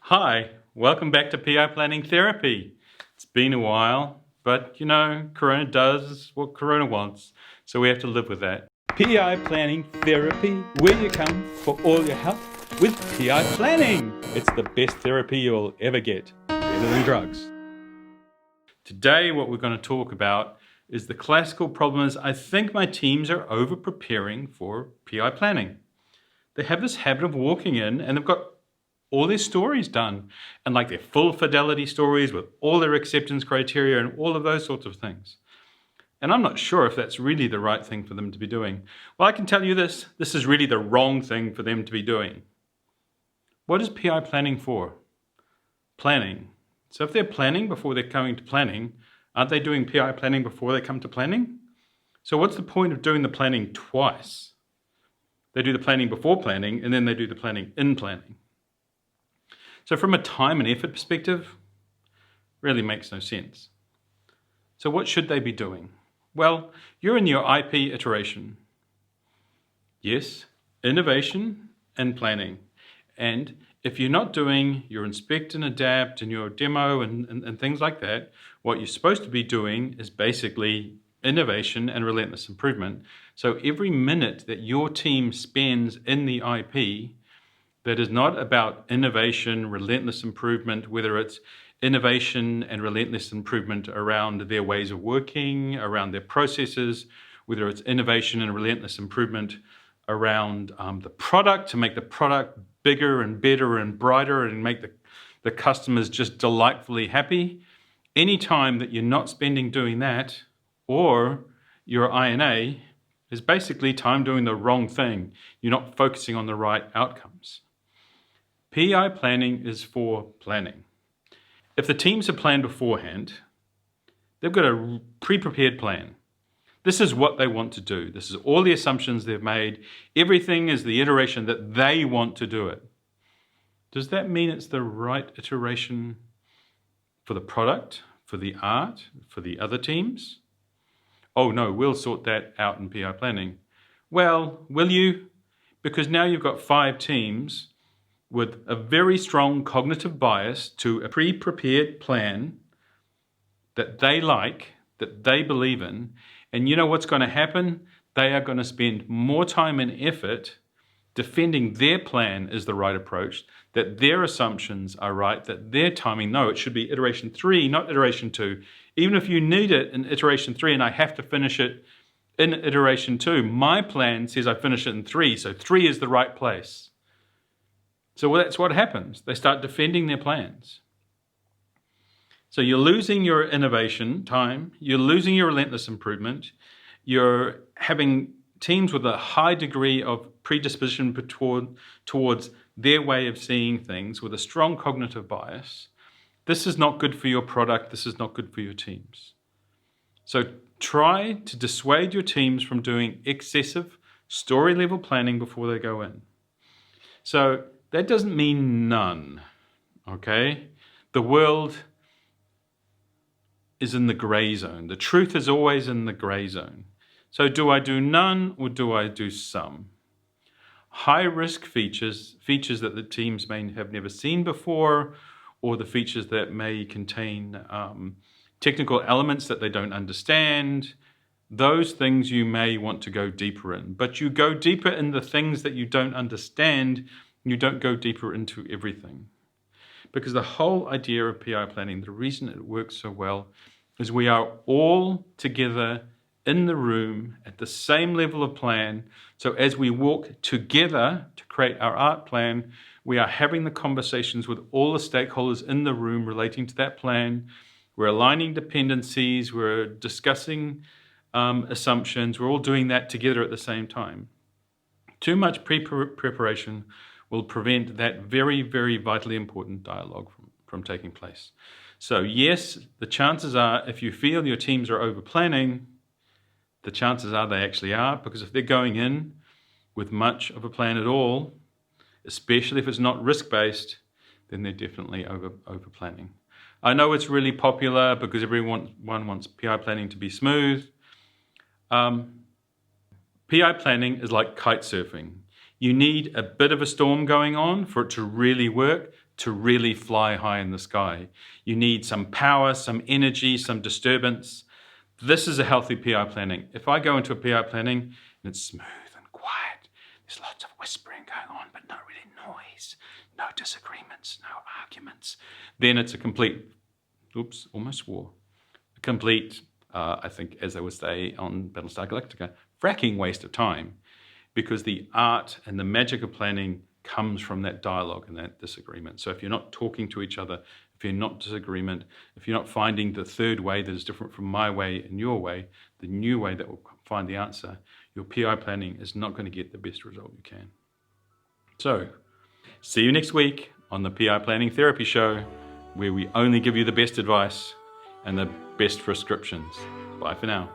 Hi, welcome back to PI Planning Therapy. It's been a while, but Corona does what Corona wants, so we have to live with that. PI Planning Therapy, where you come for all your help with PI Planning. It's the best therapy you'll ever get, better than drugs. Today, what we're going to talk about is the classical problem is I think my teams are over-preparing for PI planning. They have this habit of walking in and they've got all their stories done and like their full fidelity stories with all their acceptance criteria and all of those sorts of things. And I'm not sure if that's really the right thing for them to be doing. Well, I can tell you this is really the wrong thing for them to be doing. What is PI planning for? Planning. So if they're planning before they're coming to planning, aren't they doing PI planning before they come to planning? So what's the point of doing the planning twice? They do the planning before planning and then they do the planning in planning. So from a time and effort perspective, really makes no sense. So what should they be doing? Well, you're in your IP iteration. Yes, innovation and planning. And if you're not doing your inspect and adapt and your demo and things like that, what you're supposed to be doing is basically innovation and relentless improvement. So every minute that your team spends in the IP that is not about innovation, relentless improvement, whether it's innovation and relentless improvement around their ways of working, around their processes, whether it's innovation and relentless improvement around the product to make the product bigger and better and brighter and make the customers just delightfully happy. Any time that you're not spending doing that, or your INA, is basically time doing the wrong thing. You're not focusing on the right outcomes. PI planning is for planning. If the teams have planned beforehand, they've got a pre-prepared plan. This is what they want to do. This is all the assumptions they've made. Everything is the iteration that they want to do it. Does that mean it's the right iteration for the product, for the art, for the other teams? Oh no, we'll sort that out in PI planning. Well, will you? Because now you've got 5 teams with a very strong cognitive bias to a pre-prepared plan that they like, that they believe in, and you know what's going to happen? They are going to spend more time and effort defending their plan is the right approach, that their assumptions are right, that their timing, no, it should be iteration 3, not iteration 2. Even if you need it in iteration 3 and I have to finish it in iteration 2, my plan says I finish it in 3, so 3 is the right place. So that's what happens. They start defending their plans. So you're losing your innovation time, you're losing your relentless improvement, you're having teams with a high degree of predisposition towards their way of seeing things with a strong cognitive bias. This is not good for your product, this is not good for your teams. So try to dissuade your teams from doing excessive story level planning before they go in. So that doesn't mean none, okay? The world is in the gray zone. The truth is always in the gray zone. So do I do none or do I do some? High-risk features that the teams may have never seen before, or the features that may contain technical elements that they don't understand, those things you may want to go deeper in. But you go deeper in the things that you don't understand. You don't go deeper into everything. Because the whole idea of PI planning, the reason it works so well, is we are all together in the room at the same level of plan. So as we walk together to create our art plan, we are having the conversations with all the stakeholders in the room relating to that plan. We're aligning dependencies, we're discussing assumptions, we're all doing that together at the same time. Too much preparation will prevent that very, very vitally important dialogue from taking place. So yes, the chances are, if you feel your teams are over planning, the chances are they actually are, because if they're going in with much of a plan at all, especially if it's not risk-based, then they're definitely over planning. I know it's really popular because everyone wants PI planning to be smooth. PI planning is like kite surfing. You need a bit of a storm going on for it to really work. to really fly high in the sky. You need some power, some energy, some disturbance. This is a healthy PI planning. If I go into a PI planning and it's smooth and quiet, there's lots of whispering going on, but no really noise, no disagreements, no arguments, then it's a complete, oops, almost swore, a complete, I think, as they would say on Battlestar Galactica, fracking waste of time, because the art and the magic of planning comes from that dialogue and that disagreement. So if you're not talking to each other, if you're not disagreement, if you're not finding the third way that is different from my way and your way, the new way that will find the answer, your PI planning is not going to get the best result you can. So, see you next week on the PI Planning Therapy Show, where we only give you the best advice and the best prescriptions. Bye for now.